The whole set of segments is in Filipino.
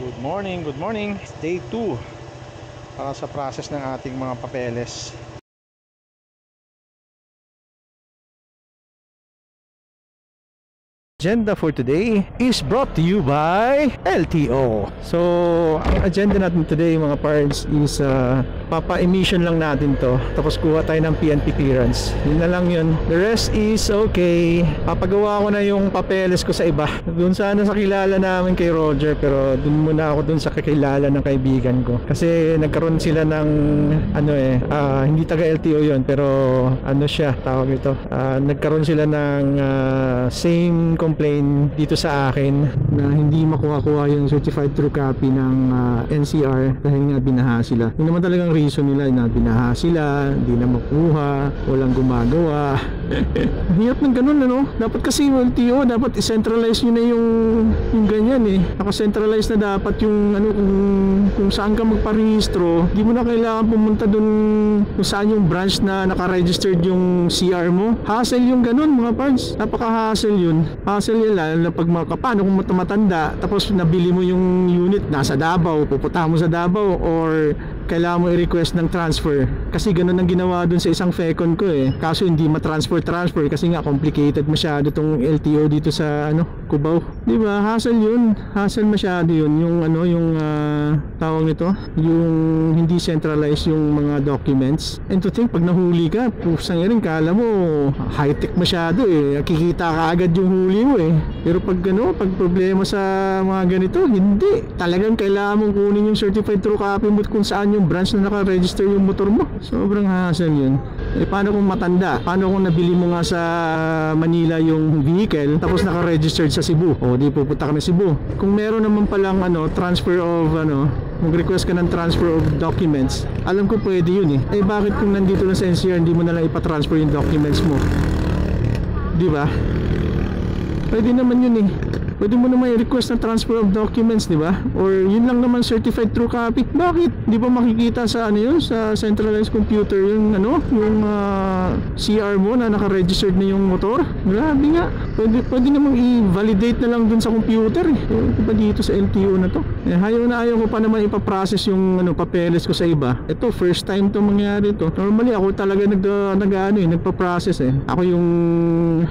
Good morning, good morning. Day 2 para sa process ng ating mga papeles. Agenda for today is brought to you by LTO. So, ang agenda natin today mga parents is papa-emission lang natin to. Tapos kuha tayo ng PNP clearance. Yun na lang yun. The rest is okay. Papagawa ko na yung papeles ko sa iba. Doon sana sa kilala namin kay Roger, pero doon muna ako doon sa kakilala ng kaibigan ko. Kasi nagkaroon sila ng hindi taga LTO yun, pero ano siya, tawag ito. Nagkaroon sila ng same complaint dito sa akin na hindi makuha-kuha yung certified true copy ng NCR dahil nga binaha sila. Yun naman talagang reason nila na binaha sila, hindi na makuha, walang gumagawa. Hirap ng ganun, ano? Dapat kasi yung LTO, dapat i-centralize nyo na yung ganyan eh. Naka-centralize na dapat yung kung saan ka magparehistro. Hindi mo na kailangan pumunta dun kung saan yung branch na naka-registered yung CR mo. Hassle yung ganun mga parts. Napaka-hassle yun. Hassle yun lalo na pag paano kung matanda tapos nabili mo yung unit nasa Davao, pupunta mo sa Davao or kailangan mo i-request ng transfer. Kasi ganun ang ginawa dun sa isang Fecon ko eh. Kaso hindi ma-transfer kasi nga complicated masyado tong LTO dito sa Cubao. Di ba? Hassle yun. Hassle masyado yun. Yung tawag nito, yung hindi centralized yung mga documents. And to think, pag nahuli ka, pusang rin, kala mo high-tech masyado eh. Kikita ka agad yung huli mo eh. Pero pag problema sa mga ganito, hindi. Talagang kailangan mong kunin yung certified true copy mo kung saan yung branch na naka-register yung motor mo. Sobrang hassle yun. Eh paano kung matanda? Paano kung nabili mo nga sa Manila yung vehicle tapos naka-registered sa Cebu? O di pupunta ka na Cebu. Kung meron naman palang transfer of mag-request ka ng transfer of documents, alam ko pwede yun eh. Eh bakit kung nandito lang sa NCR hindi mo na lang ipatransfer yung documents mo? Di ba? Pwede naman yun eh. Pwede mo naman i-request ng transfer of documents, di ba? Or yun lang naman certified true copy. Bakit? Di ba makikita sa sa centralized computer yung CR mo na naka-registered na yung motor? Grabe nga. Pwede namang i-validate na lang dun sa computer eh. Di ba dito sa LTO na to? Eh, ayaw ko pa naman ipaprocess yung papeles ko sa iba. Ito, first time to mangyari to. Normally ako talaga nagpa-process eh. Ako yung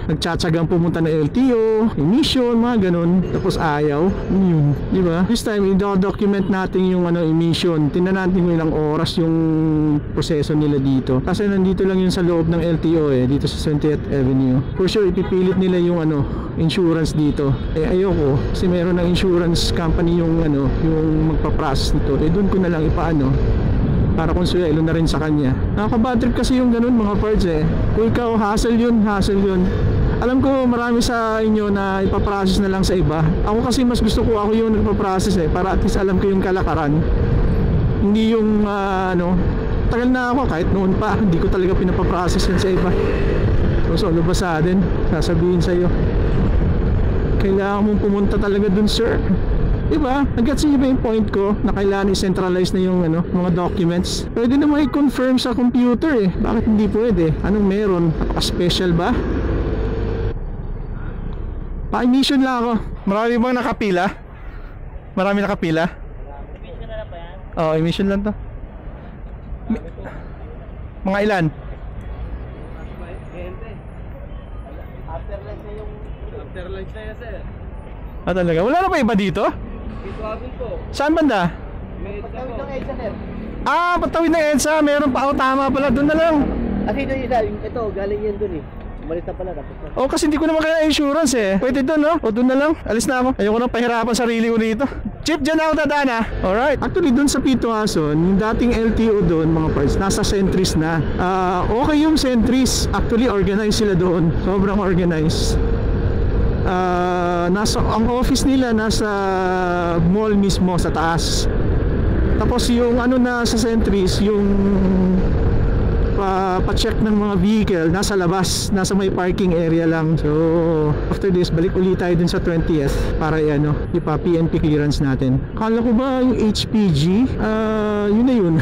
nagtsatsagang pumunta na LTO, emission, mga ganun. Tapos ayaw yun, di ba? This time i-document natin yung emission. Tingnan natin kung ilang oras yung proseso nila dito kasi nandito lang yun sa loob ng LTO eh, dito sa 70th Avenue. For sure ipipilit nila yung insurance dito. Eh ayoko kasi meron ng insurance company yung magpa-process nito. Eh doon ko na lang para konsuelo na rin sa kanya. Nakaka-bad trip kasi yung ganun mga parts eh. Kung ikaw hassle yun. Alam ko marami sa inyo na ipaprocess na lang sa iba. Ako kasi mas gusto ko ako yung nagpaprocess eh, para at least alam ko yung kalakaran. Hindi yung tagal na ako kahit noon pa hindi ko talaga pinapaprocess yan sa iba. So lubasa din sasabihin sa'yo, kailangan mong pumunta talaga dun sir. Diba? Nag-gets niyo ba yung point ko na kailangan i-centralize na yung mga documents? Pwede naman i-confirm sa computer eh. Bakit hindi pwede? Anong meron? Napaka-special ba? Pa-emission lang ako. Marami bang nakapila? Marami nakapila? Emission na lang ba yan? Oo, emission lang to. Mga ilan? Afterlife na yan, sir. Ah, talaga? Wala na ba iba dito? Dito abin po. Saan banda? May patawid ng EDSA, sir. Ah, patawid ng EDSA. Meron pa. Tama pala. Doon na lang. Kasi ito, galing yan dun eh. Umalis na pala tapos na. Oh, kasi hindi ko naman kaya insurance eh. Pwede doon, no? O doon na lang. Alis na ako. Ayoko nang pahirapan sarili ko dito. Chip, dyan ako dadaan ha. Alright. Actually, doon sa Pituason, yung dating LTO doon, mga parts, nasa Centris na. Okay yung Centris. Actually, organized sila doon. Sobrang organized. Ang office nila nasa mall mismo sa taas. Tapos yung na sa Centris, yung pa-check ng mga vehicle nasa labas, nasa may parking area lang. So after this balik ulit tayo dun sa 20th para ipa PNP clearance natin. Kala ko ba yung HPG yun na yun.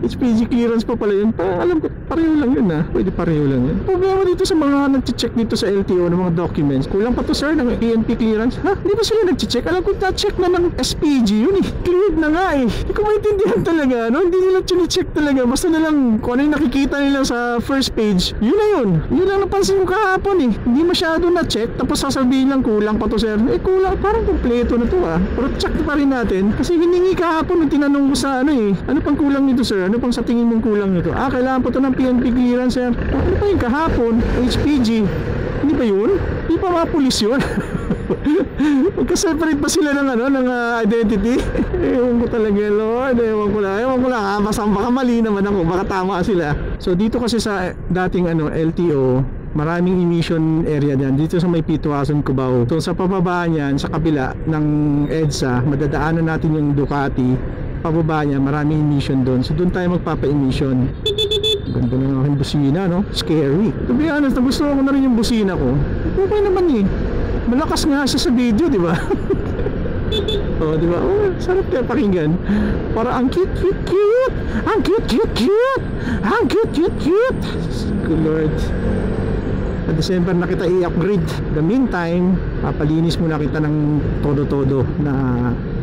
HPG clearance pa pala yun. Parang alam ko, pareho lang yun ah. Pwede pareho lang yun. Problema dito sa mga nag-check dito sa LTO ng mga documents. Kulang pa to sir ng PNP clearance. Ha? Hindi ba sila nag-check? Alam ko na-check na ng SPG yun eh. Cleared na nga eh. Hindi ko maintindihan talaga. No? Hindi nila check talaga. Basta na lang kung ano yung nakikita nila sa first page. Yun na yun. Yun lang napansin ko kahapon eh. Hindi masyado na-check. Tapos sasabihin lang kulang pa to sir. Eh kulang. Parang kompleto na to ah. Pero check pa rin natin. Kasi hiningi kahapon nung tinanong ko sa ano eh. Ano pang kulang nito sir? Ano pang sa tingin mong kulang nito? Ah, kailangan pa to ng PNP clearance sir. Ano pa yung kahapon? HPG. Hindi ba yun? Hindi pa mga pulis yun. Magka-separate pa sila ng ano, ng identity. Ewan ko talaga Lord. Ewan ko lang ha. Baka mali naman ako. Baka tama sila. So dito kasi sa dating ano, LTO, maraming emission area dyan. Dito sa may Pituason, Cubao. So sa pababa niyan, sa kabila ng EDSA, madadaanan natin yung Ducati. Pababa niya, maraming emission doon. So doon tayo magpapa-emission. Ganda ng aking busina, no? Scary. To be honest, nagustuhan ko na rin yung busina ko. Okay naman eh. Malakas nga siya sa video, di ba? Oh, di ba? Oh, sarap kaya pakinggan. Para ang cute. Ang cute. Ang cute. Good Lord. Sa December na kita i-upgrade. The meantime, papalinis muna kita ng todo-todo na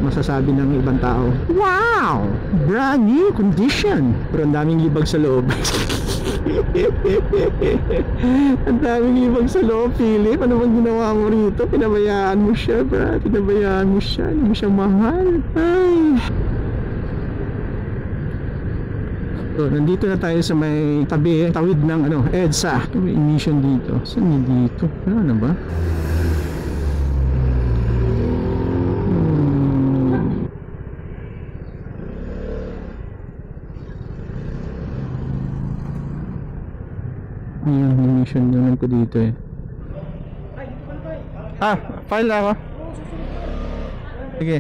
masasabi ng ibang tao. Wow! Brand new condition. Pero ang daming libag sa loob. Ang daming libag sa loob, Philip. Ano bang ginawa mo rito? Pinabayaan mo siya, bro. Pinabayaan mo siya. Hindi mo siya mahal. Ay. So, nandito na tayo sa may tawid ng ano, EDSA. May emission dito. Saan yung dito? Wala na ba? Yung emission naman ko dito eh. Ah, file na ako. Sige.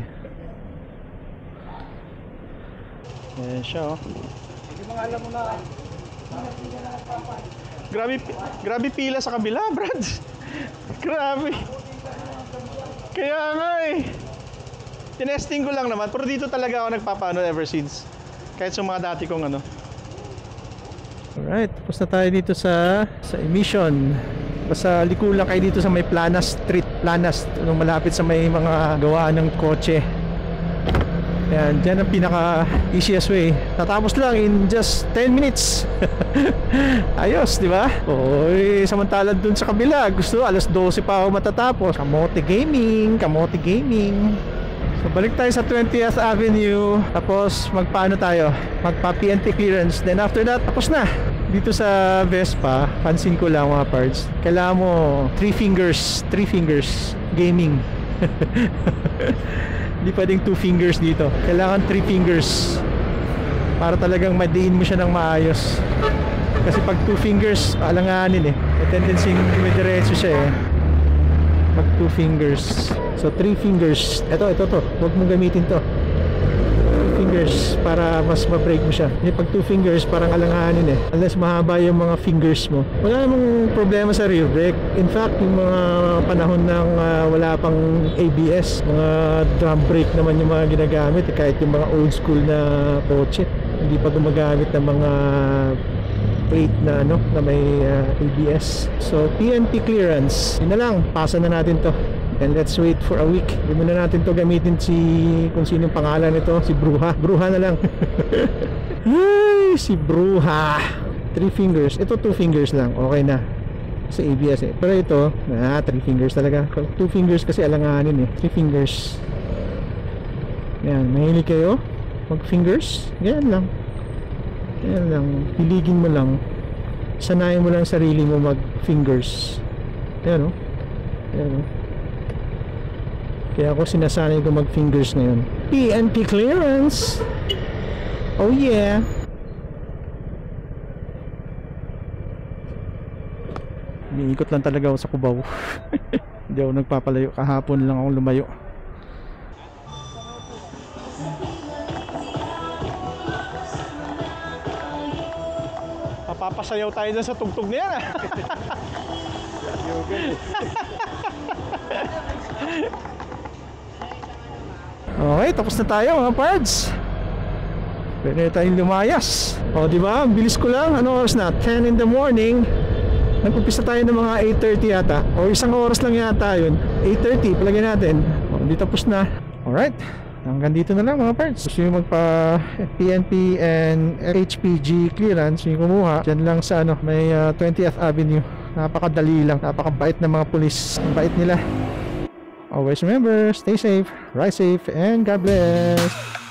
Ayan siya oh. Alam mo na. Grabe pila sa kabila, Brad. Grabe. Kaya nga eh. Tinesting ko lang naman, pero dito talaga ako nagpapaano ever since. Kahit sa mga dati kong ano. Alright, tapos na tayo dito sa emission. Basta liko lang kayo dito sa may Planas Street. Planas, malapit sa may mga gawaan ng kotse. Yan, dyan ang pinaka easiest way. Tatapos lang in just 10 minutes. Ayos, di ba? Oy, samantalang dun sa kabila, gusto alas 12 pa ako matatapos. Kamote gaming. So balik tayo sa 20th Avenue. Tapos magpaano tayo? Magpa PNP clearance. Then after that, tapos na. Dito sa Vespa, pansin ko lang mga parts, kailangan mo 3 fingers gaming. Hindi pwedeng 2 fingers dito. Kailangan 3 fingers para talagang madiin mo siya ng maayos. Kasi pag 2 fingers, alanganin eh. May tendency may diretso siya eh. Mag 2 fingers. So 3 fingers. Ito. Huwag mong gamitin to. 2 fingers para mas ma-break mo siya. Pag 2 fingers, parang alanganin eh. Unless mahaba yung mga fingers mo. Wala namang problema sa rear brake. In fact, yung mga panahon ng wala pang ABS, mga drum brake naman yung mga ginagamit. Kahit yung mga old school na kotse, hindi pa gumagamit ng mga plate na ano, na may ABS. So PNP clearance, yun na lang, pasa na natin to. And let's wait for a week. Hindi muna natin to gamitin kung sino yung pangalan nito, si Bruha na lang. Ay, si Bruha. 3 fingers, ito 2 fingers lang, okay na sa ABS eh. Pero ito 3 fingers talaga. 2 fingers kasi alanganin eh. 3 fingers. Yan, mahilig kayo mag fingers, yan lang. Hiligin mo lang, sanayin mo lang sarili mo mag fingers. Yan o. Kaya ako sinasanay ko mag fingers ngayon. PNP clearance. Oh yeah. Umiikot lang talaga ako sa Cubao. Hindi ako nagpapalayo. Kahapon lang ako lumayo. Papasayaw tayo dyan sa tugtog na yan ah. Okay, tapos na tayo mga pards. Pwede tayong lumayas. O, di ba? Bilis ko lang. Ano oras na? 10 in the morning. Nag-umpisa tayo ng mga 8:30 yata. O, isang oras lang yata yun. 8:30, palagyan natin. O, di tapos na. Alright. Hanggang dito na lang mga parts. Gusto nyo magpa PNP and HPG clearance, yung kumuha dyan lang sa may 20th Avenue. Napakadali lang, napakabait ng mga pulis. Ang bait nila. Always remember, stay safe, ride safe, and God bless.